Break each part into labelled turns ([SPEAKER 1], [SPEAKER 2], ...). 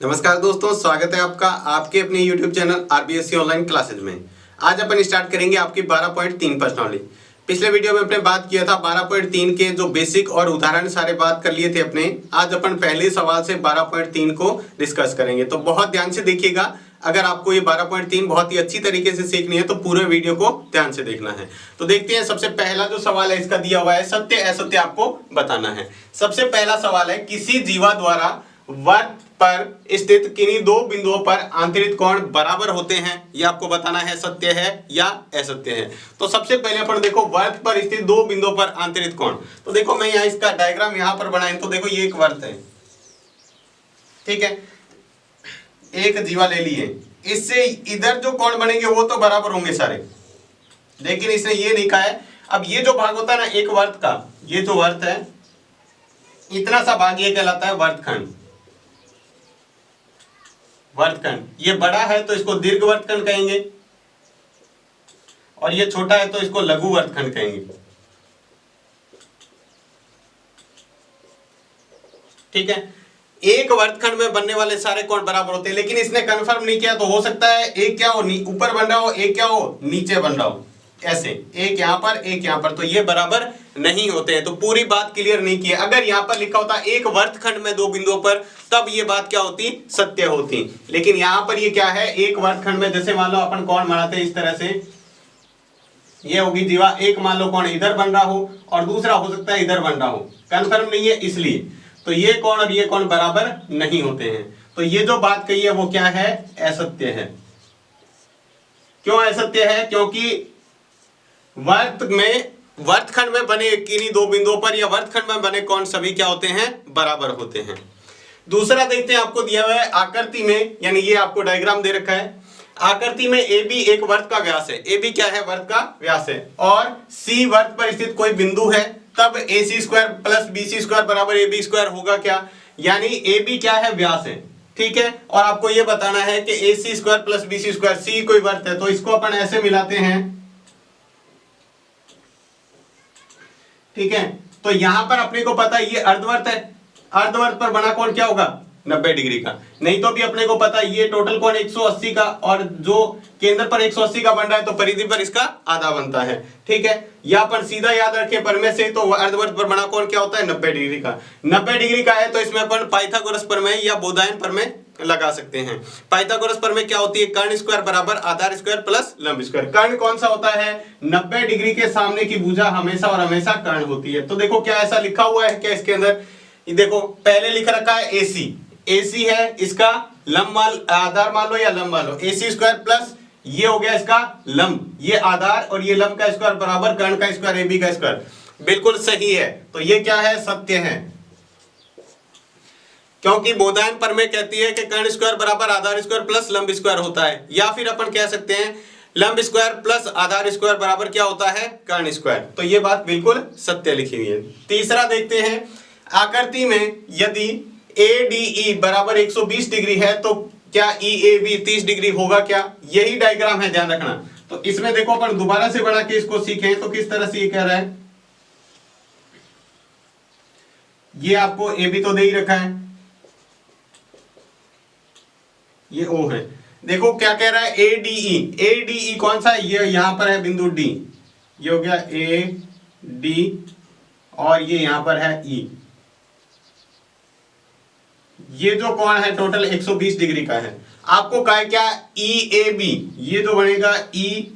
[SPEAKER 1] नमस्कार दोस्तों, स्वागत है आपका आपके अपने YouTube channel RBSC online classes में। आज अपन स्टार्ट करेंगे आपकी 12.3 प्रश्नावली। पिछले वीडियो में अपने बात किया था 12.3 के जो बेसिक और उदाहरण सारे बात कर लिए थे अपने। आज अपन पहले सवाल से 12.3 को डिस्कस करेंगे, तो बहुत ध्यान से देखिएगा। अगर आपको ये 12.3 बहुत ही अच्छी तरीके से सीखनी है तो पूरे वीडियो को ध्यान से देखना है। तो देखते हैं, सबसे पहला जो सवाल है इसका दिया हुआ है सत्य असत्य आपको बताना है। सबसे पहला सवाल है, किसी जीवा द्वारा वृत्त पर स्थित किन्हीं दो बिंदुओं पर आंतरिक कोण बराबर होते हैं, ये आपको बताना है सत्य है या असत्य है। तो सबसे पहले अपन देखो वृत्त पर स्थित दो बिंदुओं पर आंतरिक कोण। तो देखो मैं यहाँ इसका डायग्राम यहाँ पर बनाए, तो देखो ये एक वृत्त है, ठीक है, एक जीवा ले लिए। इससे इधर जो कोण बनेंगे वो तो बराबर होंगे सारे, लेकिन इसने ये नहीं कहा है। अब ये जो भाग होता है ना एक वृत्त का, ये जो वृत्त है इतना सा भाग ये कहलाता है वृत्तखंड। वृत्तखंड ये बड़ा है तो इसको दीर्घ वृत्तखंड कहेंगे, और ये छोटा है तो इसको लघु वृत्तखंड कहेंगे, ठीक है। एक वृत्तखंड में बनने वाले सारे कोण बराबर होते हैं, लेकिन इसने कंफर्म नहीं किया, तो हो सकता है एक क्या हो ऊपर बन रहा हो, एक क्या हो नीचे बन रहा हो, ऐसे एक यहां पर एक यहां पर, तो ये बराबर नहीं होते हैं। तो पूरी बात क्लियर नहीं की है। अगर यहां पर लिखा होता एक वृत्तखंड में दो बिंदुओं पर, तब ये बात क्या होती सत्य होती, लेकिन यहां पर ये क्या है एक वृत्तखंड में। जैसे मान लो अपन कोण बनाते हैं इस तरह से, ये होगी जीवा, एक मान लो कोण इधर बन रहा हो और दूसरा हो सकता है इधर बन रहा हो, कंफर्म नहीं है इसलिए। तो ये कोण और ये कोण बराबर नहीं होते हैं। तो ये जो बात कही है वो क्या है, असत्य है। क्यों असत्य है? क्योंकि वृत्तखंड में बने किन्हीं दो बिंदुओं पर या वृत्तखंड में बने कोण सभी क्या होते हैं, बराबर होते हैं। दूसरा देखते हैं, आपको दिया हुआ है आकृति में, यानी ये आपको डायग्राम दे रखा है। आकृति में AB एक वृत्त का व्यास है, AB क्या है, वृत्त का व्यास है, और C वृत्त पर स्थित कोई बिंदु है, तब AC square plus BC square बराबर AB स्क्वायर होगा क्या, यानी AB क्या है, व्यास है, ठीक है। और आपको ये बताना है कि AC square plus BC square, C कोई वृत्त है तो इसको अपन ऐसे मिलाते हैं, ठीक है। तो यहां पर अपने को पता है ये अर्धवृत्त है, अर्धवृत्त पर बना कोण क्या होगा, 90 डिग्री का। नहीं तो भी अपने को पता है ये टोटल कोण 180 का, और जो केंद्र पर 180 का बन रहा है तो परिधि पर इसका आधा बनता है, ठीक है। या पर सीधा याद रखे पर में से, तो अर्धवृत्त पर बना कोण क्या होता है, 90 डिग्री का। 90 डिग्री का है तो इसमें अपन पाइथागोरस प्रमेय या बोधायन प्रमेय लगा सकते हैं। पाइथागोरस प्रमेय क्या होती है, कर्ण स्क्वायर बराबर आधार स्क्वायर प्लस लंब स्क्वायर। कर्ण कौन सा होता है, 90 डिग्री के सामने की भुजा हमेशा और हमेशा कर्ण होती है। तो देखो क्या ऐसा लिखा हुआ है क्या इसके अंदर, देखो पहले लिख रखा है AC है, इसका लंब आधार मान लो या लंब मान लो, AC स्क्वायर प्लस ये हो गया इसका लंब, ये आधार और ये लंब का स्क्वायर बराबर कर्ण का स्क्वायर AB का स्क्वायर। बिल्कुल सही है, तो ये क्या है, सत्य है। क्योंकि बोधायन प्रमेय कहती है कि कर्ण स्क्वायर बराबर आधार स्क्वायर प्लस लंब स्क्वायर होता है, या फिर अपन कह सकते हैं लंब स्क्वायर प्लस आधार स्क्वायर बराबर क्या होता है, कर्ण स्क्वायर। तो ये बात बिल्कुल सत्य लिखी हुई है। तीसरा देखते हैं, आकृति में यदि ADE बराबर 120 डिग्री है तो क्या EAB 30 डिग्री होगा क्या, यही डायग्राम है, ध्यान रखना। तो इसमें देखो अपन दोबारा से बना के इसको सीखें तो किस तरह से ये कह रहा है, ये आपको AB तो दे ही रखा है, ये O है। देखो क्या कह रहा है, ADE कौन सा है, ये यहां पर है बिंदु D, ये हो गया AD और ये यहां पर है E। ये जो कोण है टोटल 120 डिग्री का है। आपको कहा है क्या, EAB, ये जो बनेगा EAB।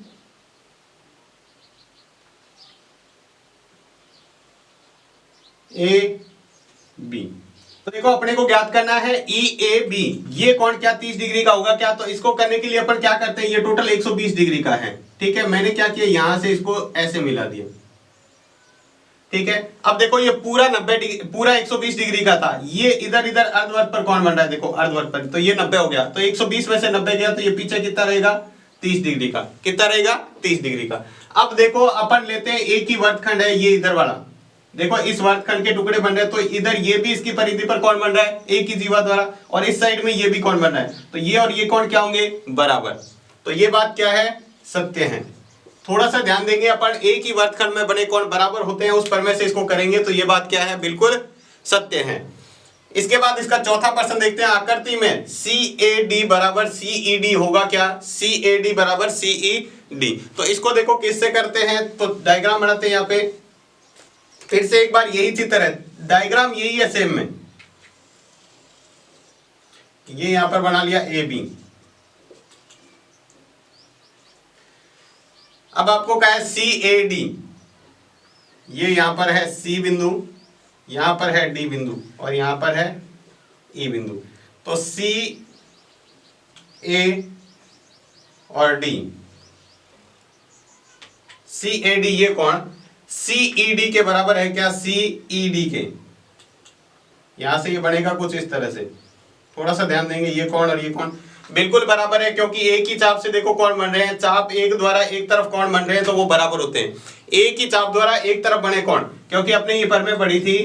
[SPEAKER 1] तो देखो अपने को ज्ञात करना है EAB, ये कोण क्या 30 डिग्री का होगा क्या। तो इसको करने के लिए अपन क्या करते हैं, ये टोटल 120 डिग्री का है, ठीक है। मैंने क्या किया, यहां से इसको ऐसे मिला दिया, ठीक है। अब देखो ये पूरा 90 डिग्री, पूरा 120 डिग्री का था, ये इधर इधर अर्धवृत्त पर कौन बन रहा है, देखो अर्धवृत्त पर, तो ये 90 हो गया, तो 120 में से 90 गया तो ये पीछे कितना रहेगा, 30 डिग्री का। कितना रहेगा, 30 डिग्री का। अब देखो अपन लेते हैं एक ही वर्तखंड है, ये इधर वाला, देखो इस वर्तखंड के टुकड़े बन रहे हैं, तो इधर ये भी इसकी परिधि पर कौन बन रहा है, एक ही जीवा द्वारा, और इस साइड में ये भी कौन बन रहा है, तो ये और ये कौन क्या होंगे, बराबर। तो ये बात क्या है, सत्य है। थोड़ा सा ध्यान देंगे अपन, एक ही वर्तखंड में बने कोण बराबर होते हैं, उस प्रमेय से इसको करेंगे, तो ये बात क्या है, बिल्कुल सत्य है। इसके बाद इसका चौथा प्रश्न देखते हैं। आकृति में CAD बराबर CED होगा क्या? CAD बराबर CED। तो इसको देखो किससे करते हैं, तो डायग्राम बनाते हैं यहाँ पे। फिर से एक बार यही चित्र है, डायग्राम यही है सेम में, ये यहां पर बना लिया AB। अब आपको कहा है CAD, ये यहां पर है C बिंदु, यहां पर है D बिंदु और यहां पर है E बिंदु। तो CA और D, CAD ये कोण CED के बराबर है क्या? CED के। यहां से ये बनेगा कुछ इस तरह से, थोड़ा सा ध्यान देंगे, ये कोण और ये कोण बिल्कुल बराबर है, क्योंकि एक ही चाप से देखो कोण बन रहे हैं। चाप एक द्वारा एक तरफ कोण बन रहे हैं तो वो बराबर होते हैं। एक ही चाप द्वारा एक तरफ बने कोण, क्योंकि अपने ये पर में पढ़ी थी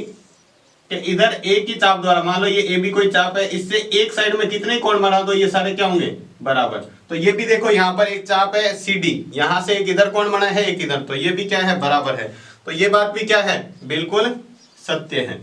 [SPEAKER 1] कि इधर एक ही चाप द्वारा, मान लो ये AB कोई चाप है, इससे एक साइड में कितने कोण बना दो ये सारे क्या होंगे? बराबर। तो ये भी देखो यहाँ पर एक चाप है CD, यहाँ से एक इधर कोण बना है एक इधर, तो ये भी क्या है? बराबर है। तो ये बात भी क्या है? बिल्कुल सत्य है।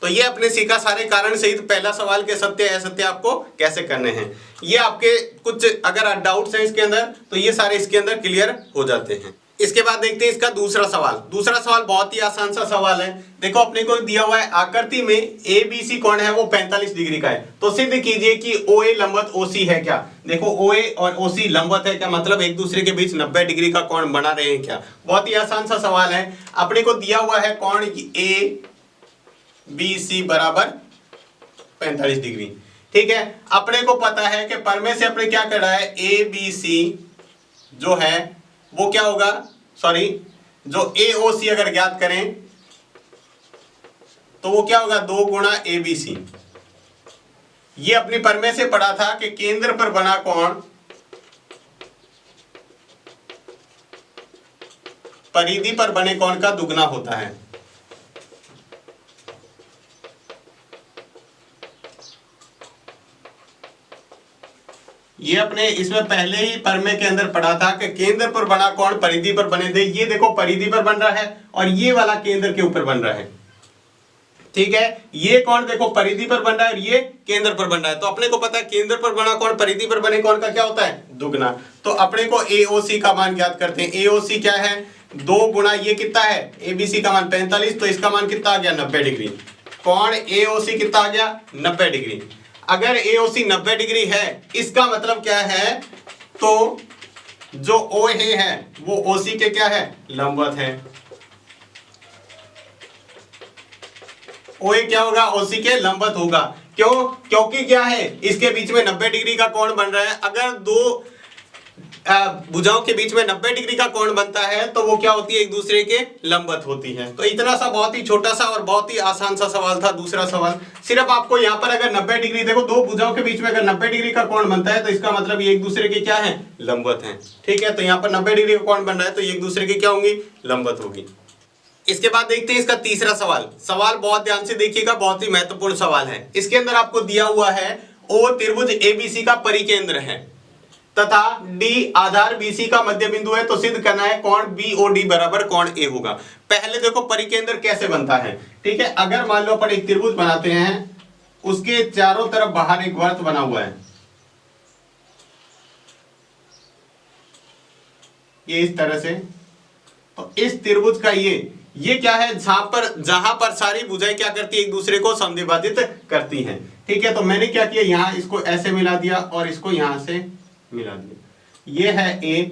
[SPEAKER 1] तो ये अपने सीखा सारे कारण सहित पहला सवाल के सत्य असत्य आपको कैसे करने हैं। ये आपके कुछ अगर डाउट्स हैं इसके अंदर तो ये सारे इसके अंदर क्लियर हो जाते हैं। इसके बाद देखते हैं इसका दूसरा सवाल। दूसरा सवाल बहुत ही आसान सा सवाल है। देखो अपने को दिया हुआ है आकृति में ABC कोण है वो 45 डिग्री का है, तो सिद्ध कीजिए कि OA लंबवत OC है क्या? देखो OA और OC लंबवत है क्या, मतलब एक दूसरे के बीच 90 डिग्री का कोण बना रहे हैं क्या? बहुत ही आसान सा सवाल है। अपने को दिया हुआ है कोण ABC बराबर 45 डिग्री, ठीक है। अपने को पता है कि परमे से अपने क्या कर रहा है, ABC जो है वो क्या होगा, सॉरी जो AOC अगर ज्ञात करें तो वो क्या होगा, 2 गुणा ABC। ये अपनी परमे से पढ़ा था कि केंद्र पर बना कोण परिधि पर बने कोण का दुगना होता है। ये अपने इसमें पहले ही परमे के अंदर पढ़ा था कि केंद्र पर बना कोण परिधि पर बने थे। ये देखो परिधि पर बन रहा है और ये वाला केंद्र के ऊपर बन रहा है, ठीक है। ये कोण देखो परिधि पर बन रहा है और ये केंद्र पर बन रहा है। तो अपने को पता है केंद्र पर बना कोण परिधि पर बने कोण का क्या होता है, दुगना। तो अपने को AOC का मान ज्ञात करते हैं। AOC क्या है, 2 गुणा ये कितना है, ABC का मान 45, तो इसका मान कितना आ गया, 90 डिग्री। कोण AOC कितना आ गया, 90 डिग्री। अगर AOC 90 डिग्री है इसका मतलब क्या है, तो जो OA है वो OC के क्या है, लंबवत है। OA क्या होगा, OC के लंबवत होगा। क्यों? क्योंकि क्या है, इसके बीच में 90 डिग्री का कोण बन रहा है। अगर दो भुजाओं के बीच में 90 डिग्री का कोण बनता है तो वो क्या होती है, एक दूसरे के लंबवत होती है। तो इतना सा बहुत ही छोटा सा और बहुत ही आसान सा सवाल था दूसरा सवाल। सिर्फ आपको यहाँ पर अगर 90 डिग्री, देखो दो भुजाओं के बीच में अगर 90 डिग्री का कोण बनता है तो इसका मतलब ये एक दूसरे के क्या है, लंबवत है, ठीक है। तो यहाँ पर 90 डिग्री का कोण बन रहा है तो ये एक दूसरे के क्या होंगी, लंबवत होगी। इसके बाद देखते हैं इसका तीसरा सवाल। सवाल बहुत ध्यान से देखिएगा, बहुत ही महत्वपूर्ण सवाल है। इसके अंदर आपको दिया हुआ है O त्रिभुज ABC का परिकेंद्र है तथा D आधार BC का मध्य बिंदु है, तो सिद्ध करना है कोण BOD बराबर कोण A होगा। पहले देखो परिकेंद्र कैसे बनता है, ठीक है। अगर मान लो अपन एक त्रिभुज बनाते हैं, उसके चारों तरफ बाहर एक वृत्त बना हुआ है, ये इस तरह से। तो इस त्रिभुज का ये क्या है, जहां पर सारी भुजाएं क्या करती है, एक दूसरे को समद्विभाजित करती हैं, ठीक है। तो मैंने क्या किया, यहां इसको ऐसे मिला दिया और इसको यहां से मिला दिया। ये है A,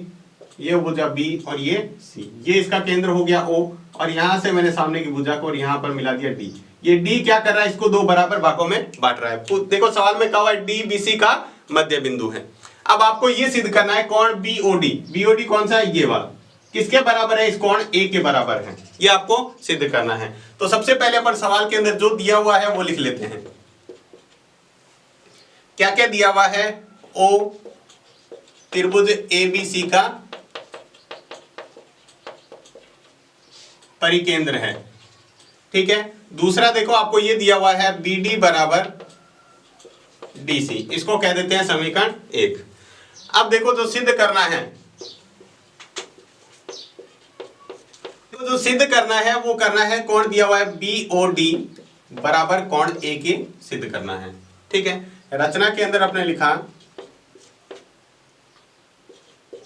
[SPEAKER 1] ये भुजा B और ये C, ये इसका केंद्र हो गया O, और यहां से मैंने सामने की भुजा को और यहां पर मिला दिया D। ये D क्या कर रहा है, इसको 2 बराबर भागों में बांट रहा है। देखो सवाल में कहा हुआ है D BC का मध्य बिंदु है। अब आपको ये सिद्ध करना है कोण BOD। BOD कौन सा है, ये वाला, किसके बराबर है, इस कोण A के बराबर है। ये आपको सिद्ध करना है। तो सबसे पहले अपन सवाल के अंदर जो दिया हुआ है वो लिख लेते हैं। क्या क्या दिया हुआ है, O त्रिभुज ABC का परिकेंद्र है, ठीक है। दूसरा देखो आपको ये दिया हुआ है BD बराबर DC, इसको कह देते हैं समीकरण 1। अब देखो जो सिद्ध करना है, तो जो सिद्ध करना है वो करना है, कोण दिया हुआ है BOD बराबर कोण ए के सिद्ध करना है। ठीक है, रचना के अंदर आपने लिखा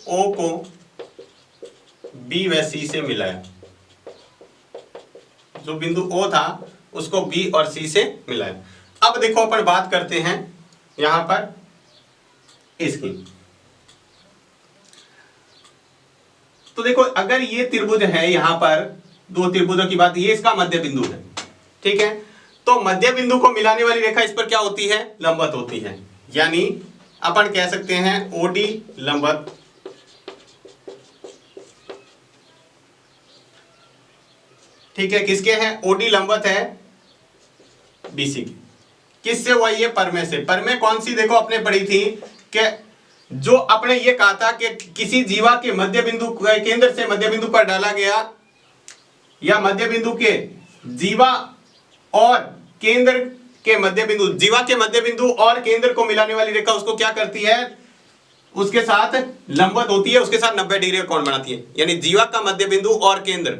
[SPEAKER 1] ओ को बी व सी से मिलाया, जो बिंदु ओ था उसको बी और सी से मिलाया। अब देखो अपन बात करते हैं यहां पर इसकी। तो देखो अगर ये त्रिभुज है, यहां पर दो त्रिभुजों की बात, ये इसका मध्य बिंदु है। ठीक है, तो मध्य बिंदु को मिलाने वाली रेखा इस पर क्या होती है? लंबवत होती है। यानी अपन कह सकते हैं ओडी लंबवत ठीक है, किसके हैं? ओडी लंबवत है बीसी की। किससे हुआ ये? परमे से। परमे कौन सी देखो आपने पढ़ी थी कि जो आपने ये कहा था कि किसी जीवा के मध्य बिंदु केंद्र से मध्य बिंदु पर डाला गया, या मध्य बिंदु के जीवा और केंद्र के मध्य बिंदु, जीवा के मध्य बिंदु और केंद्र को मिलाने वाली रेखा उसको क्या करती है? उसके साथ लंबवत होती है, उसके साथ 90 डिग्री का कोण बनाती है। यानी जीवा का मध्य बिंदु और केंद्र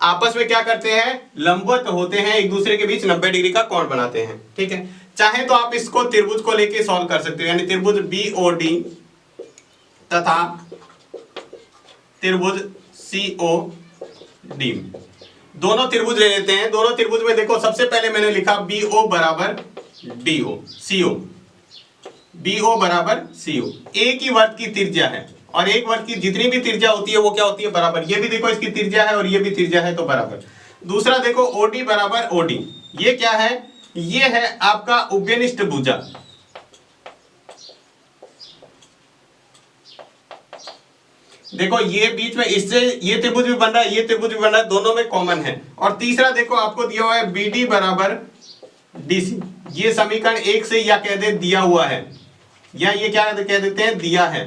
[SPEAKER 1] आपस में क्या करते हैं? लंबवत होते हैं, एक दूसरे के बीच 90 डिग्री का कोण बनाते हैं। ठीक है, चाहे तो आप इसको त्रिभुज को लेके सॉल्व कर सकते हो, यानी त्रिभुज BOD तथा त्रिभुज COD, दोनों त्रिभुज ले लेते हैं। दोनों त्रिभुज में देखो सबसे पहले मैंने लिखा BO बराबर DO, CO, BO बराबर CO। एक ही वर्ग की त्रिज्या है और एक वर्ग की जितनी भी त्रिज्या होती है वो क्या होती है? बराबर। ये भी देखो इसकी त्रिज्या है और ये भी त्रिज्या है, तो बराबर। दूसरा देखो OD बराबर OD, ये क्या है? ये है आपका उभयनिष्ठ भुजा। देखो ये बीच में इससे ये त्रिभुज भी बन रहा है, ये त्रिभुज भी बन रहा है, दोनों में कॉमन है। और तीसरा देखो आपको दिया हुआ है BD बराबर DC, ये समीकरण 1 से या कह दे दिया हुआ है, या ये क्या कह देते हैं? दिया है,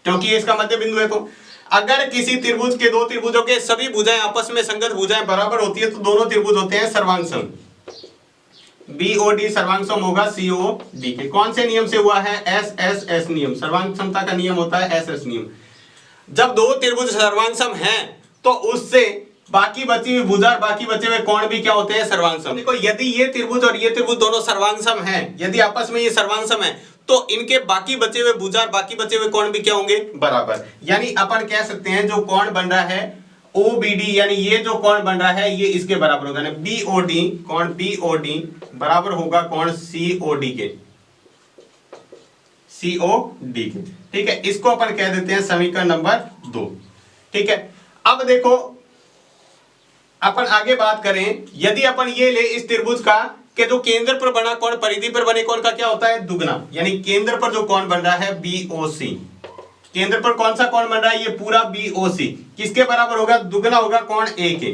[SPEAKER 1] क्योंकि ये इसका मध्य बिंदु है। तो अगर किसी त्रिभुज के दो त्रिभुजों के सभी भुजाएं आपस में संगत भुजाएं बराबर होती है तो दोनों त्रिभुज होते हैं सर्वांगसम। BOD सर्वांगसम होगा COD के। कौन से नियम से हुआ है? SSS नियम, सर्वांग समता का नियम होता है SS नियम। जब दो त्रिभुज सर्वांगसम हैं तो उससे बाकी बची हुई भुजा और बाकी बचे हुए कोण भी क्या होते हैं? सर्वांगसम। देखो यदि ये त्रिभुज और ये त्रिभुज दोनों सर्वांगसम हैं, यदि आपस में ये सर्वांगसम है तो इनके बाकी बचे हुए भुजा और बाकी बचे हुए कोण भी क्या होंगे? बराबर। यानी अपन कह सकते हैं जो कोण बन रहा है OBD, यानी ये जो कोण बन रहा है ये इसके बराबर होगा। BOD, कोण BOD बराबर होगा कोण COD के, COD के। ठीक है, इसको अपन कह देते हैं समीकरण नंबर 2। ठीक है, अब देखो अपन आगे बात करें, यदि अपन ये ले इस त्रिभुज का कि जो केंद्र पर बना कोण परिधि पर बने कोण का क्या होता है? दुगना। यानी केंद्र पर जो कोण बन रहा है BOC, केंद्र पर कौन सा कोण बन रहा है? ये पूरा BOC किसके बराबर होगा? दुगना होगा कोण A के।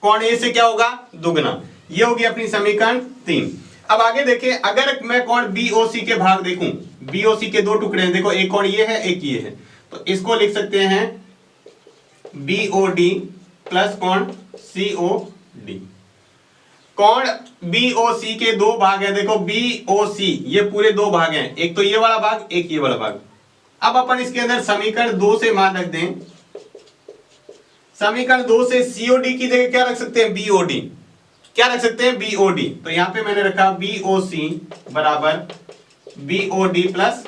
[SPEAKER 1] कोण A से क्या होगा? दुगना। ये होगी अपनी समीकरण 3। अब आगे देखिए, अगर मैं कोण BOC के भाग देखूं, BOC के दो टुकड़े हैं, देखो एक कोण ये है एक ये है, तो इसको लिख सकते हैं BOD प्लस कोण COD। कोण BOC के दो भाग है, देखो BOC ये पूरे दो भाग हैं, एक तो ये वाला भाग एक ये वाला भाग। अब अपन इसके अंदर समीकरण 2 से मान रख दें, समीकरण 2 से COD की जगह क्या रख सकते हैं? BOD। क्या रख सकते हैं? BOD। तो यहां पे मैंने रखा BOC बराबर BOD प्लस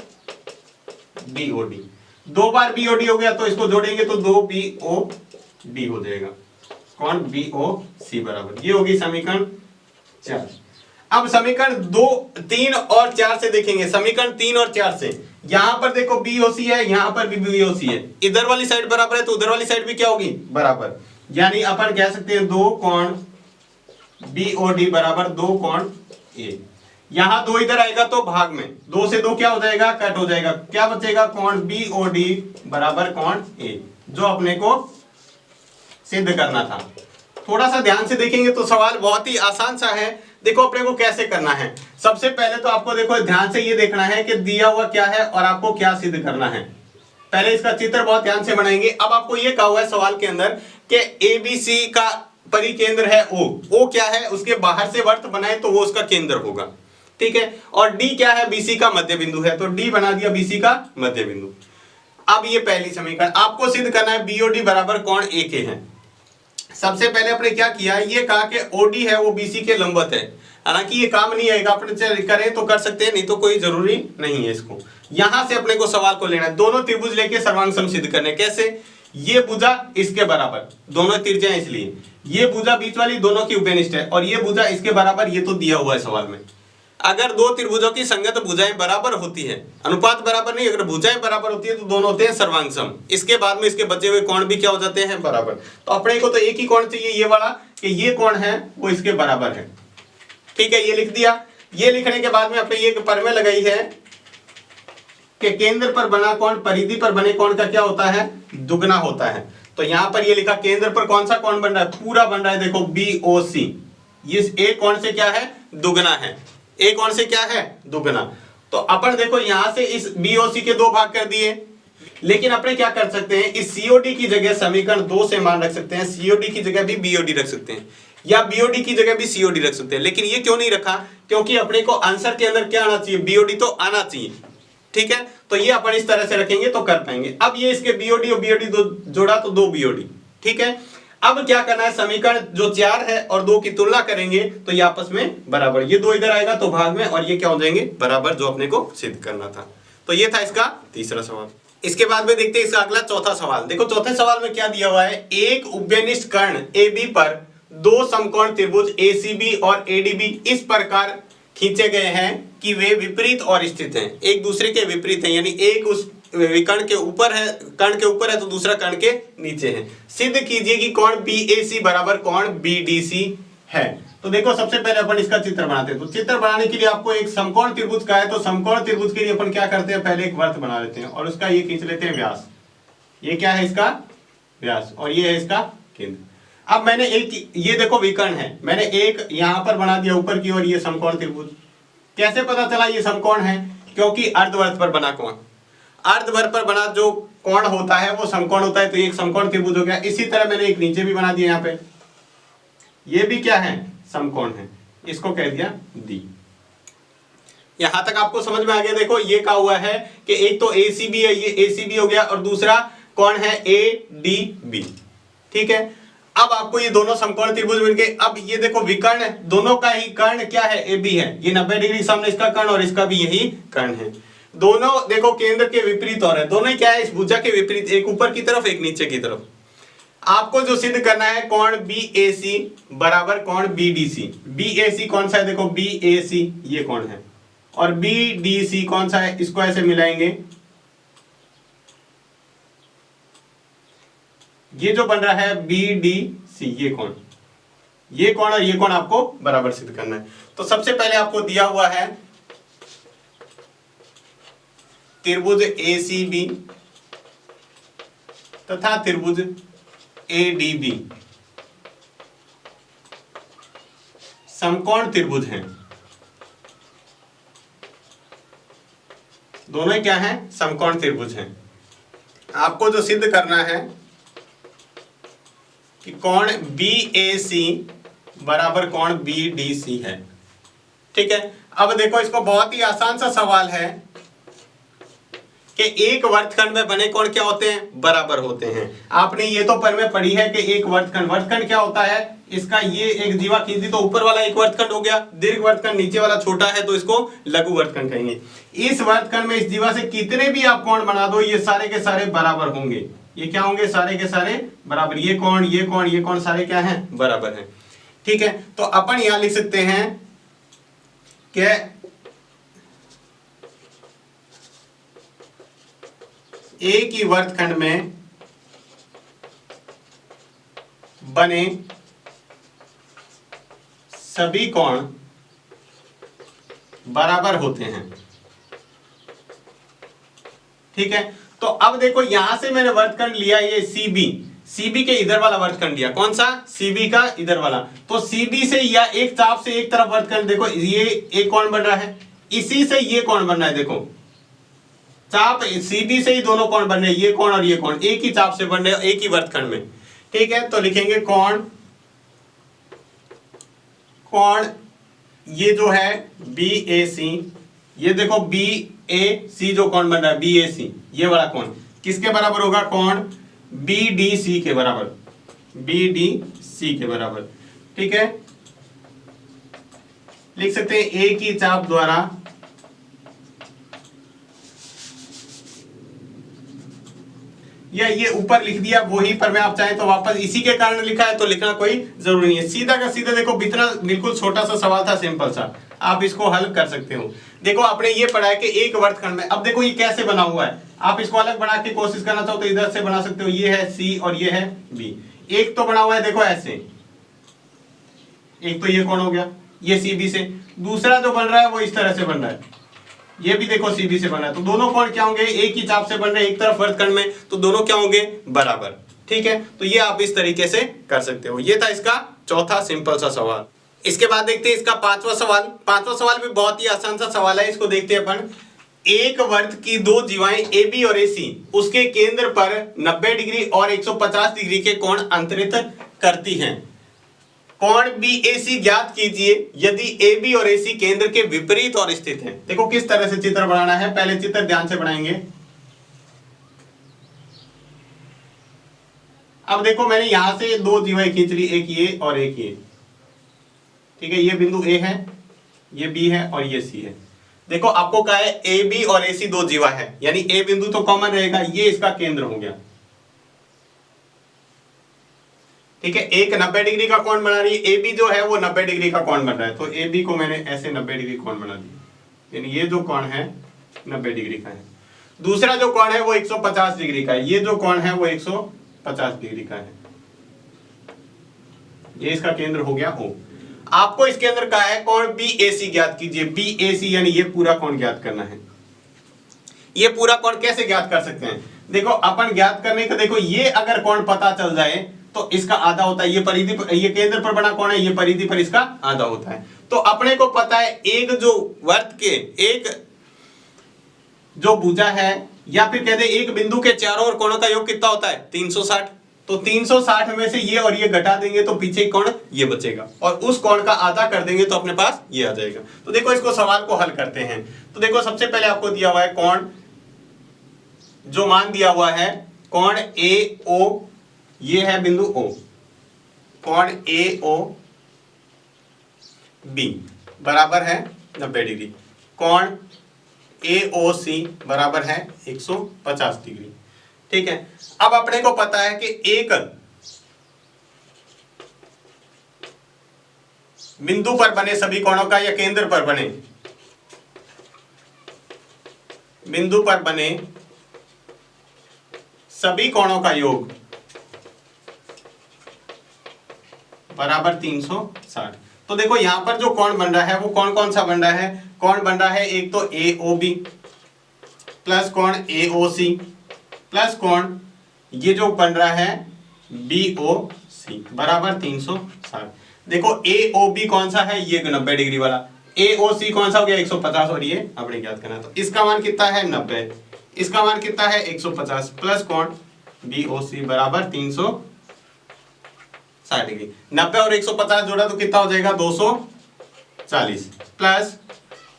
[SPEAKER 1] BOD। दो बार BOD हो गया तो इसको जोड़ेंगे तो 2 BOD हो जाएगा, कौन? BOC बराबर। ये होगी समीकरण 4। अब समीकरण 2, 3 और 4 से देखेंगे। समीकरण 3 और 4 से यहां पर देखो BOC है, यहां पर भी BOC है, इधर वाली साइड बराबर है तो उधर वाली साइड भी क्या होगी? बराबर। यानी अपन कह सकते हैं दो कोण BOD बराबर दो कोण A। यहां 2 इधर आएगा तो भाग में 2 से 2 क्या हो जाएगा? कट हो जाएगा। क्या बचेगा? कोण BOD बराबर कोण A, जो अपने को सिद्ध करना था। थोड़ा सा ध्यान से देखेंगे तो सवाल बहुत ही आसान सा है। देखो अपने को कैसे करना है। सबसे पहले तो आपको देखो ध्यान से ये देखना है कि दिया हुआ क्या है और आपको क्या सिद्ध करना है। पहले इसका चित्र बहुत ध्यान से बनाएंगे। अब आपको ये कहा हुआ है सवाल के अंदर कि ABC का परिकेंद्र है O क्या है? उसके बाहर से वर्त बनाए तो वो उसका केंद्र होगा। ठीक है, और D क्या है? BC का मध्य बिंदु है, तो D बना दिया BC का मध्य बिंदु। अब ये पहली समीकरण आपको सिद्ध करना है BOD बराबर कोण A के है। सबसे पहले अपने क्या किया, ये कहा कि ओडी है वो बीसी के लंबवत है। हालांकि ये काम नहीं आएगा, अपने करें तो कर सकते हैं, नहीं तो कोई जरूरी नहीं है इसको। यहां से अपने को सवाल को लेना है, दोनों त्रिभुज लेके सर्वांग सम सिद्ध करने। कैसे, ये भुजा इसके बराबर, दोनों त्रिज्या इसलिए, ये भुजा बीच वाली दोनों की उपनिष्ठ है और ये भुजा इसके बराबर, ये तो दिया हुआ है सवाल में। अगर दो त्रिभुजों की संगत भुजाएं बराबर होती है, अनुपात बराबर नहीं, अगर भुजाएं बराबर होती है तो दोनों होते हैं सर्वांग सम। इसके बाद में इसके बचे हुए कोण भी क्या हो जाते हैं, बराबर। तो अपने को तो एक ही कोण चाहिए, ये वाला, कि ये कोण है वो इसके बराबर है। ठीक है, ये लिख दिया। ये लिखने के बाद में अपने ये प्रमेय लगाई है कि केंद्र पर बना कोण परिधि पर बने कोण का क्या होता है, दुगना होता है। तो यहां पर ये लिखा, केंद्र पर कौन सा कोण बन रहा है, पूरा बन रहा है, देखो BOC, इस एक कोण से क्या है, दुगना है। एक कोण से क्या है, दुगना। तो अपन देखो यहां से इस BOC के दो भाग कर दिए, लेकिन अपने क्या कर सकते हैं, इस COD की जगह समीकरण 2 से मान रख सकते हैं, COD की जगह भी BOD रख सकते हैं, या BOD की जगह भी COD रख सकते हैं। लेकिन ये क्यों नहीं रखा, क्योंकि अपने को आंसर के अंदर क्या आना चाहिए, BOD तो आना चाहिए। ठीक है, तो ये अपन इस तरह से रखेंगे तो कर पाएंगे। अब ये इसके BOD और BOD दो जोड़ा तो 2 BOD। ठीक है, अब क्या करना है, समीकरण जो 4 है और 2 की तुलना करेंगे तो ये आपस में बराबर, ये 2 इधर आएगा तो भाग में, और ये क्या हो जाएंगे, बराबर, जो अपने को सिद्ध करना था। तो ये था इसका तीसरा सवाल। इसके बाद में देखते हैं इसका अगला चौथा सवाल। देखो चौथे सवाल में क्या दिया हुआ है, एक उभयनिष्ठ कर्ण AB पर दो समकोण त्रिभुज ACB और ADB इस प्रकार खींचे गए हैं कि वे विपरीत और स्थित हैं, एक दूसरे के विपरीत हैं, यानी एक उस कर्ण के ऊपर है, कर्ण के ऊपर है तो दूसरा कर्ण के नीचे है। सिद्ध कीजिए कि कोण BAC बराबर कोण BDC है। तो देखो सबसे पहले अपन इसका चित्र बनाते हैं। तो चित्र बनाने के लिए आपको एक समकोण त्रिभुज का है, तो समकोण त्रिभुज के लिए अपन क्या करते हैं, पहले एक वृत्त बना लेते हैं और उसका ये खींच लेते हैं व्यास। ये क्या है, इसका व्यास, और ये है इसका केंद्र। अब मैंने एक, ये देखो विकर्ण है, मैंने एक यहां पर बना दिया ऊपर की ओर, ये समकोण त्रिभुज। कैसे पता चला ये समकोण है, क्योंकि अर्धवृत्त पर बना कोण, अर्धवृत्त पर बना जो कोण होता है वो समकोण होता है, तो ये एक समकोण त्रिभुज हो गया। इसी तरह मैंने एक नीचे भी बना दिया, यहाँ पे ये भी क्या है, समकोण है, इसको कह दिया D। यहां तक आपको समझ में आ गया। देखो ये क्या हुआ है कि एक तो ACB है, ये ACB हो गया, और दूसरा कौन है, ADB। ठीक है, अब आपको ये दोनों समकोण त्रिभुज मिल गए। अब ये देखो विकर्ण, दोनों का ही कर्ण क्या है, AB है, ये 90 डिग्री सामने इसका कर्ण और इसका भी यही कर्ण है। दोनों देखो केंद्र के विपरीत और है, दोनों ही क्या है, इस भुजा के विपरीत, एक ऊपर की तरफ एक नीचे की तरफ। आपको जो सिद्ध करना है, कोण BAC बराबर कोण BDC। BAC कौन सा है, देखो BAC ये कोण है, और BDC कौन सा है, इसको ऐसे मिलाएंगे, ये जो बन रहा है BDC, ये कोण, ये कोण और ये कोण आपको बराबर सिद्ध करना है। तो सबसे पहले आपको दिया हुआ है त्रिभुज ACB तथा त्रिभुज ADB समकोण त्रिभुज हैं, दोनों ही क्या हैं, समकोण त्रिभुज हैं। आपको जो सिद्ध करना है कि कोण BAC बराबर कोण BDC है। ठीक है, अब देखो इसको बहुत ही आसान सा सवाल है कि एक वर्तखंड में बने कोण क्या होते हैं, बराबर होते हैं। आपने ये तो पर में पढ़ी है कि एक वर्तखंड क्या होता है, इसका ये एक जीवा खींच दी तो ऊपर वाला एक वर्तखंड हो गया, दीर्घ वर्तखंड, नीचे वाला छोटा है तो इसको लघु वर्तखंड कहेंगे। इस वर्तखंड में इस जीवा से कितने भी आप कोण बना दो, ये सारे के सारे बराबर होंगे। ये क्या होंगे, सारे के सारे बराबर, ये कोण ये कोण ये कोण सारे क्या हैं, बराबर हैं। ठीक है, तो अपन यहां लिख सकते हैं कि एक ही वर्तखंड में बने सभी कोण बराबर होते हैं। ठीक है, तो अब देखो यहां से मैंने वर्तखंड लिया ये CB के इधर वाला वर्तखंड लिया, कौन सा, CB का इधर वाला। तो CB से या एक चाप से एक तरफ वर्तखंड, देखो ये एक कोण बन रहा है, इसी से ये कोण बन रहा है, देखो चाप CB से ही दोनों कोण बन रहे हैं, ये कोण और ये कोण एक ही चाप से बन रहे हैं, एक ही वर्तखंड में। ठीक है, तो लिखेंगे कोण ये जो है BAC, ये देखो BAC जो कोण बन रहा है BAC, ये वाला कोण किसके बराबर होगा, कोण BDC के बराबर। BDC के बराबर। ठीक है, लिख सकते हैं ए की चाप द्वारा या ये ऊपर लिख दिया वही, पर मैं आप चाहें तो वापस इसी के कारण लिखा है तो लिखना कोई जरूरी नहीं है। सीधा का सीधा देखो, इतना बिल्कुल छोटा सा सवाल था, सिंपल सा, आप इसको हल कर सकते हो। देखो आपने ये पढ़ा है कि एक वर्तखंड में, अब देखो ये कैसे बना हुआ है, आप इसको अलग बना के कोशिश करना चाहो तो इधर से बना सकते हो, ये है सी और ये है बी। एक तो बना हुआ है देखो ऐसे, एक तो ये कौन हो गया, ये सी बी से। दूसरा जो बन रहा है वो इस तरह से बन रहा है, ये भी देखो सी बी से बन रहा है। तो दोनों कौन क्या होंगे, एक ही चाप से बन रहे हैं एक तरफ वर्तखंड में, तो दोनों क्या होंगे, बराबर। ठीक है, तो ये आप इस तरीके से कर सकते हो। ये था इसका चौथा सिंपल सा सवाल। इसके बाद देखते हैं इसका पांचवा सवाल। पांचवा सवाल भी बहुत ही आसान सा सवाल है, इसको देखते हैं अपन। एक वर्त की दो जीवाएं ए बी और ए सी उसके केंद्र पर 90 डिग्री और 150 डिग्री के कोण अंतरित करती हैं। कोण BAC ज्ञात कीजिए यदि AB और AC केंद्र के विपरीत और स्थित है। देखो किस तरह से चित्र बनाना है, पहले चित्र ध्यान से बनाएंगे। अब देखो मैंने यहां से दो जीवाएं खींच ली, एक ये और एक ये। ठीक है, ये बिंदु A है, ये B है और ये C है। देखो आपको कहा है AB और AC दो जीवा है, यानी A बिंदु तो कॉमन रहेगा, ये इसका केंद्र हो गया। ठीक है, एक 90 डिग्री का कोण बना रही है, ए बी जो है वो 90 डिग्री का कोण बन रहा है, तो ए बी को मैंने ऐसे 90 डिग्री कोण बना दिया, यानी ये जो कोण है 90 डिग्री का है। दूसरा जो कोण है वो 150 डिग्री का है, ये जो कोण है वो 150 डिग्री का है। ये इसका केंद्र हो गया O। आपको इसके अंदर कहा है कोण BAC ज्ञात कीजिए। BAC यानी ये पूरा कोण ज्ञात करना है। ये पूरा कोण कैसे ज्ञात कर सकते हैं, देखो अपन ज्ञात करने का, देखो ये अगर कोण पता चल जाए तो इसका आधा होता है, ये परिधि पर, ये केंद्र पर बना कोण है, ये परिधि पर इसका आधा होता है। तो अपने को पता है एक जो वर्त के एक जो भुजा है, या फिर कहते हैं एक बिंदु के चारों ओर कोणों का योग कितना होता है, 360। तो 360 में से ये और ये घटा देंगे तो पीछे कोण ये बचेगा, और उस कोण का आधा कर देंगे तो अपने पास ये आ जाएगा। तो देखो इसको सवाल को हल करते हैं। तो देखो सबसे पहले आपको दिया हुआ है कोण, जो मान दिया हुआ है कोण AO, ये है बिंदु O, कोण AOB बराबर है 90 डिग्री, कोण AOC बराबर है 150 डिग्री। ठीक है, अब अपने को पता है कि एक बिंदु पर बने सभी कोणों का, या केंद्र पर बने, बिंदु पर बने सभी कोणों का योग बराबर 360। तो देखो यहां पर जो कोण बन रहा है वो कौन कौन सा बन रहा है, कोण बन रहा है एक तो AOB प्लस कोण AOC प्लस कोण ये जो बन रहा है BOC बराबर 360। देखो AOB कौन सा है, ये 90 डिग्री वाला, AOC कौन सा हो गया 150, और ये अपने ज्ञात करना। तो इसका मान कितना है 90, इसका मान कितना है 150 प्लस कोण BOC बराबर 360 डिग्री। 90 और 150 जोड़ा तो कितना हो जाएगा 240 प्लस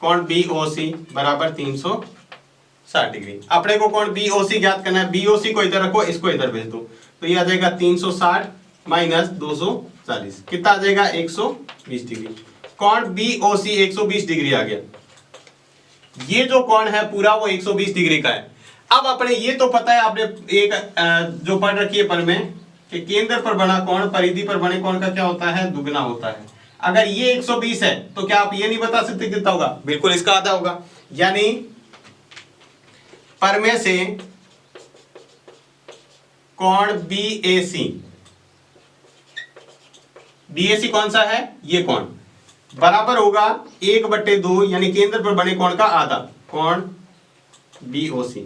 [SPEAKER 1] कोण BOC बराबर 360 डिग्री। अपने को कोण BOC ज्ञात करना है, BOC को इधर रखो, इसको इधर भेज दो, तो ये आ जाएगा 360 माइनस 240, कितना आ जाएगा 120 डिग्री। कोण BOC 120 डिग्री आ गया। ये जो कोण है पूरा वो 120 डिग्री का है। अब अपने ये तो पता है, आपने एक जो पढ़ रखी है पर में कि केंद्र पर बना कोण परिधि पर बने कोण का क्या होता है, दुगना होता है। अगर ये 120 है तो क्या आप ये नहीं बता सकते कितना होगा, बिल्कुल इसका आधा होगा। यानी पर में से कोण BAC कौन सा है, ये कोण बराबर होगा 1/2, यानी केंद्र पर बने कोण का आधा, कोण BOC।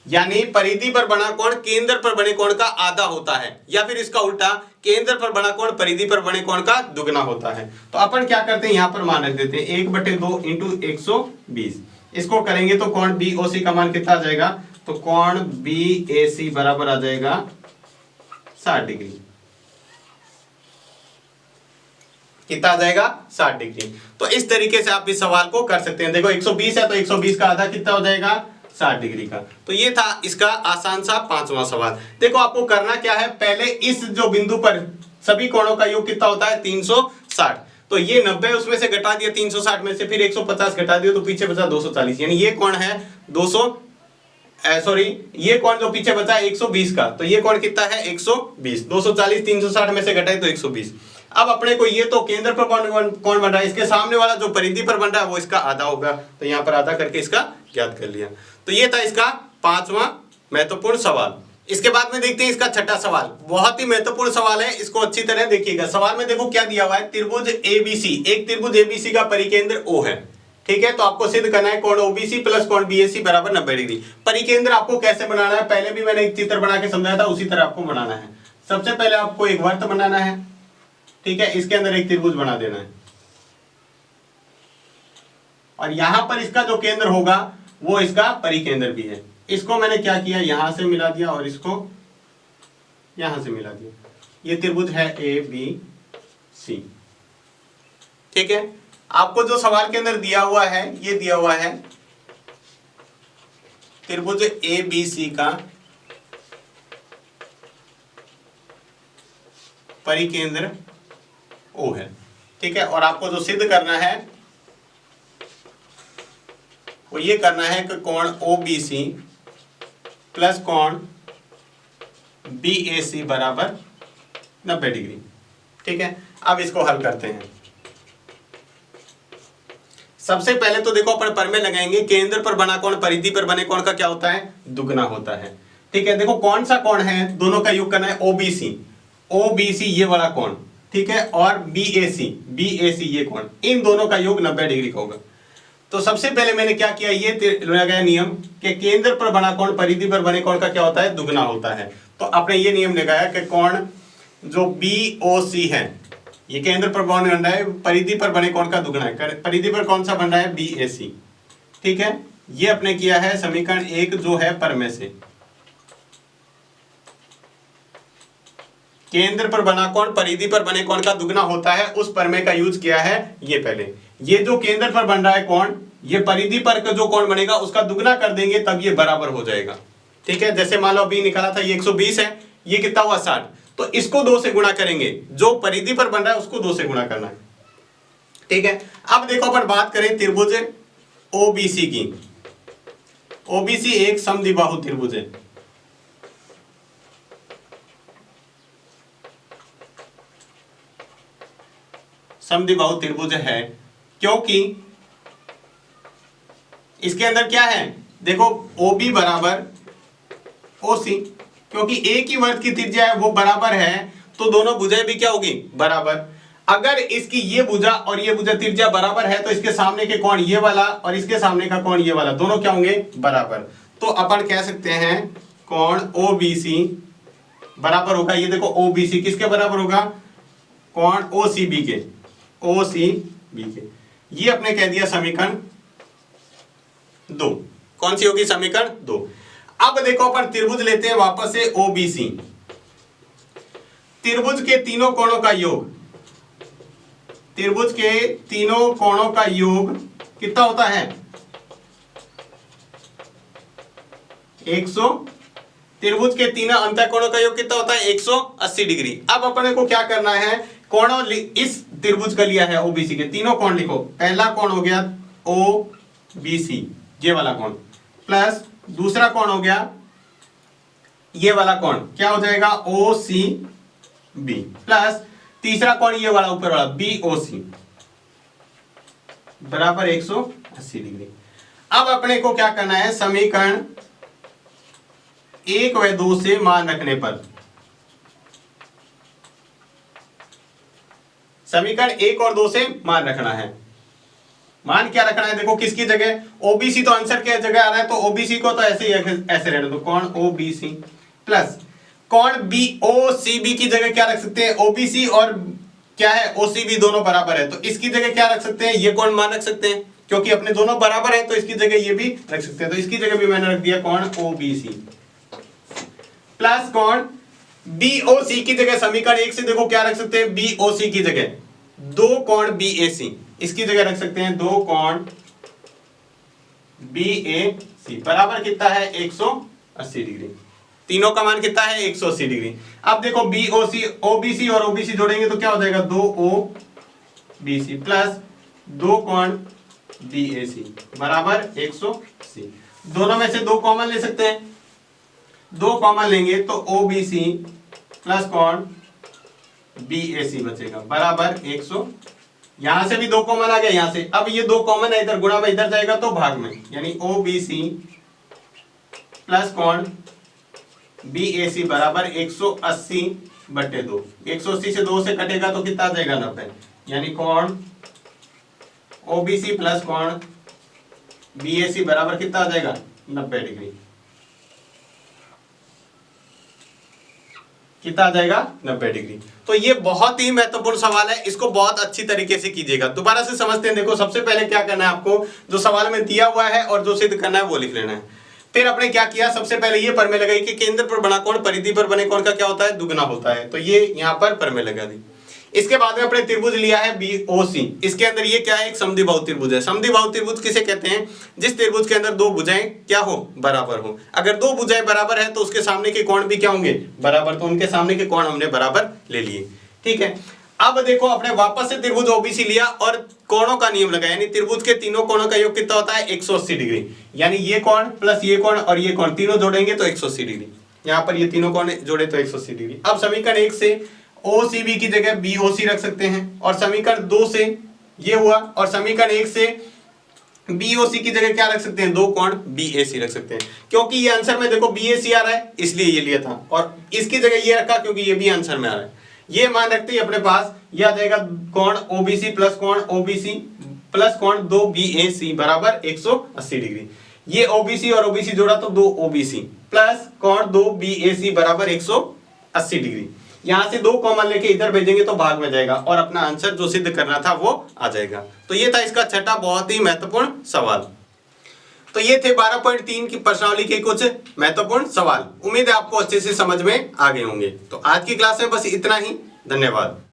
[SPEAKER 1] यानी परिधि पर बना कोण केंद्र पर बने कोण का आधा होता है, या फिर इसका उल्टा केंद्र पर बना कोण परिधि पर बने कोण का दुगना होता है। तो अपन क्या करते हैं, यहां पर मान रख देते हैं 1/2 इंटू 120। इसको करेंगे तो कोण BOC का मान कितना आ जाएगा, तो कोण BAC बराबर आ जाएगा 60 डिग्री। कितना आ जाएगा 60 डिग्री। तो इस तरीके से आप इस सवाल को कर सकते हैं। देखो 120 है तो 120 का आधा कितना हो जाएगा 60 डिग्री का। तो ये था इसका आसान सा 5वां सवाल। देखो आपको करना क्या है, पहले इस जो बिंदु पर सभी कोणों का योग कितना होता है 360, तो ये 90 उसमें से घटा दिया 360 में से, फिर 150 घटा दिया तो पीछे बचा 240, यानी ये कोण है 200 सॉरी ये कोण जो पीछे बचा 120 का, तो ये कोण कितना है 120, 240 360 में से घटाए तो 120। अब अपने को ये तो केंद्र पर कोण बन रहा है, इसके सामने वाला जो परिधि पर बन रहा है वो इसका आधा होगा, तो यहाँ पर आधा करके इसका ज्ञात कर लिया। तो ये था इसका 5वां महत्वपूर्ण सवाल। इसके बाद में देखते हैं इसका छठा सवाल, बहुत ही महत्वपूर्ण सवाल है, इसको अच्छी तरह देखिएगा। सवाल में देखो क्या दिया हुआ है, त्रिभुज एबीसी, एक त्रिभुज एबीसी का परिकेंद्र O है, ठीक है। तो आपको सिद्ध करना है कोण ओबीसी प्लस कोण बीएसी बराबर 90 डिग्री। परिकेंद्र आपको कैसे बनाना है, पहले भी मैंने एक चित्र बना के समझाया था, उसी तरह आपको बनाना है। सबसे पहले आपको एक वर्त बनाना है, ठीक है, इसके अंदर एक त्रिभुज बना देना है, और यहां पर इसका जो केंद्र होगा वो इसका परिकेंद्र भी है। इसको मैंने क्या किया, यहां से मिला दिया और इसको यहां से मिला दिया। ये त्रिभुज है ए बी सी, ठीक है। आपको जो सवाल के अंदर दिया हुआ है, ये दिया हुआ है त्रिभुज ए बी सी का परिकेंद्र O है, ठीक है। और आपको जो सिद्ध करना है वो ये करना है कि कोण OBC प्लस कोण BAC बराबर 90 डिग्री, ठीक है। अब इसको हल करते हैं। सबसे पहले तो देखो अपन परमेय लगाएंगे, केंद्र पर बना कोण परिधि पर बने कोण का क्या होता है, दुगना होता है, ठीक है। देखो कौन सा कोण है, दोनों का योग करना है OBC ये वाला कोण, ठीक है, और BAC ये कोण, इन दोनों का योग 90 डिग्री का होगा। तो सबसे पहले मैंने क्या किया, ये लगाया नियम कि केंद्र पर बना कोण परिधि पर बने कोण का क्या होता है, दुगना होता है। तो आपने ये नियम लगाया कि कोण जो BOC है, ये केंद्र पर बन रहा है, परिधि पर बने कोण का दुगना है। परिधि पर कौन सा बन रहा है, BAC, ठीक है। ये अपने किया है समीकरण 1 जो है परमेय से, केंद्र पर बना कोण परिधि पर बने कोण का दुगना होता है, उस परमेय का यूज किया है। ये पहले ये जो केंद्र पर बन रहा है कोण, ये परिधि पर जो कोण बनेगा उसका दुगना कर देंगे तब ये बराबर हो जाएगा, ठीक है। जैसे मान लो अभी निकाला था ये 120 है, ये कितना हुआ 60, तो इसको 2 से गुणा करेंगे, जो परिधि पर बन रहा है उसको 2 से गुणा करना है, ठीक है। अब देखो अपन बात करें त्रिभुज OBC की। OBC एक समद्विबाहु त्रिभुज है, समद्विबाहु त्रिभुज है, क्योंकि इसके अंदर क्या है, देखो OB बराबर OC, क्योंकि एक ही वर्ग की त्रिज्या है वो बराबर है, तो दोनों भुजाएं भी क्या होगी, बराबर। अगर इसकी ये भुजा और ये भुजा त्रिज्या बराबर है तो इसके सामने के कोण ये वाला और इसके सामने का कोण ये वाला, दोनों क्या होंगे, बराबर। तो अपन कह सकते हैं कोण OBC बराबर होगा, ये देखो OBC किसके बराबर होगा, कोण OCB के, ये अपने कह दिया समीकरण 2। कौन सी होगी, समीकरण 2। अब देखो अपन त्रिभुज लेते हैं वापस से OBC, त्रिभुज के तीनों कोणों का योग, त्रिभुज के तीनों कोणों का योग कितना होता है 100, त्रिभुज के तीनों अंतःकोणों का योग कितना होता है 180 डिग्री। अब अपने को क्या करना है, कोणों इस त्रिभुज का लिया है OBC के तीनों कोण लिखो। पहला कोण हो गया OBC ये वाला कोण, प्लस दूसरा कोण हो गया ये वाला कोण, क्या हो जाएगा OCB, प्लस तीसरा कोण ये वाला ऊपर वाला BOC बराबर 180 डिग्री। अब अपने को क्या करना है, समीकरण 1 व 2 से मान रखने पर, समीकरण 1 और 2 से मान रखना है। मान क्या रखना है, देखो किसकी जगह, OBC तो आंसर क्या जगह आ रहा है, तो OBC को तो ऐसे ही ऐसे रहने दो, कोण OBC प्लस कोण BOCB की जगह क्या रख सकते हैं, OBC और क्या है OCB दोनों बराबर है, तो इसकी जगह क्या रख सकते हैं, ये कोण मान रख सकते हैं, क्योंकि अपने दोनों बराबर है तो इसकी जगह ये भी रख सकते हैं। तो इसकी जगह भी मैंने रख दिया कोण OBC प्लस कोण BOC की जगह समीकरण 1 से देखो क्या रख सकते हैं, BOC की जगह 2 कोण BAC, इसकी जगह रख सकते हैं 2 कोण BAC बराबर कितना है 180 डिग्री। तीनों का मान कितना है 180 डिग्री। अब देखो BOC OBC और OBC जोड़ेंगे तो क्या हो जाएगा 2OBC प्लस 2 कोण BAC बराबर 180। दोनों में से 2 कॉमन ले सकते हैं, 2 कॉमन लेंगे तो OBC प्लस कोण BAC बचेगा बराबर 100। यहां से भी 2 कॉमन आ गया यहां से, अब ये 2 कॉमन है इधर, गुणा में इधर जाएगा तो भाग में, यानी OBC प्लस कोण BAC बराबर 180/2। 180 से 2 से कटेगा तो कितना आ जाएगा 90, यानी कोण OBC प्लस कोण BAC बराबर कितना आ जाएगा 90 डिग्री। कितना आ जाएगा 90 डिग्री। तो ये बहुत ही महत्वपूर्ण सवाल है, इसको बहुत अच्छी तरीके से कीजिएगा। दोबारा से समझते हैं। देखो सबसे पहले क्या करना है आपको, जो सवाल में दिया हुआ है और जो सिद्ध करना है वो लिख लेना है। फिर आपने क्या किया, सबसे पहले ये प्रमेय लगाई कि केंद्र पर बना कोण परिधि पर बने कोण का क्या होता है, दुगना होता है। तो ये यहाँ पर प्रमेय लगा दी। इसके बाद में अपने त्रिभुज लिया है BOC। इसके अंदर ये क्या है, एक समद्विबाहु त्रिभुज है। समद्विबाहु त्रिभुज किसे कहते हैं, जिस त्रिभुज के अंदर 2 भुजाएं क्या हो, बराबर हो। अगर 2 भुजाएं बराबर है तो उसके सामने के कोण भी क्या होंगे, बराबर। तो उनके सामने के कोण हमने बराबर ले लिए, ठीक है। अब देखो अपने वापस से त्रिभुज OBC लिया और कोणों का नियम लगाया, यानी त्रिभुज के तीनों कोणों का योग कितना होता है 180 डिग्री। यानी ये कोण प्लस ये कोण और ये कोण तीनों जोड़ेंगे तो 180 डिग्री। यहाँ पर ये तीनों कोण जोड़े तो 180 डिग्री। अब समीकरण 1 से OCB की जगह BOC रख सकते हैं, और समीकरण 2 से ये हुआ, और समीकरण 1 से BOC की जगह क्या रख सकते हैं, 2 कोण BAC रख सकते हैं। क्योंकि ये आंसर में देखो BAC आ रहा है इसलिए ये लिया था, और इसकी जगह ये रखा क्योंकि ये भी आंसर में आ रहा है। ये मान रखते ही अपने पास ये आ जाएगा कोण OBC प्लस कोण OBC प्लस कोण 2 BAC बराबर 180 डिग्री। ये OBC और OBC जोड़ा तो 2 OBC प्लस कोण 2 BAC बराबर 180 डिग्री। यहां से 2 कॉमन लेके इधर भेजेंगे तो भाग में जाएगा और अपना आंसर जो सिद्ध करना था वो आ जाएगा। तो ये था इसका छठा बहुत ही महत्वपूर्ण सवाल। तो ये थे 12.3 की प्रश्नावली के कुछ महत्वपूर्ण सवाल। उम्मीद है आपको अच्छे से समझ में आ गए होंगे। तो आज की क्लास में बस इतना ही। धन्यवाद।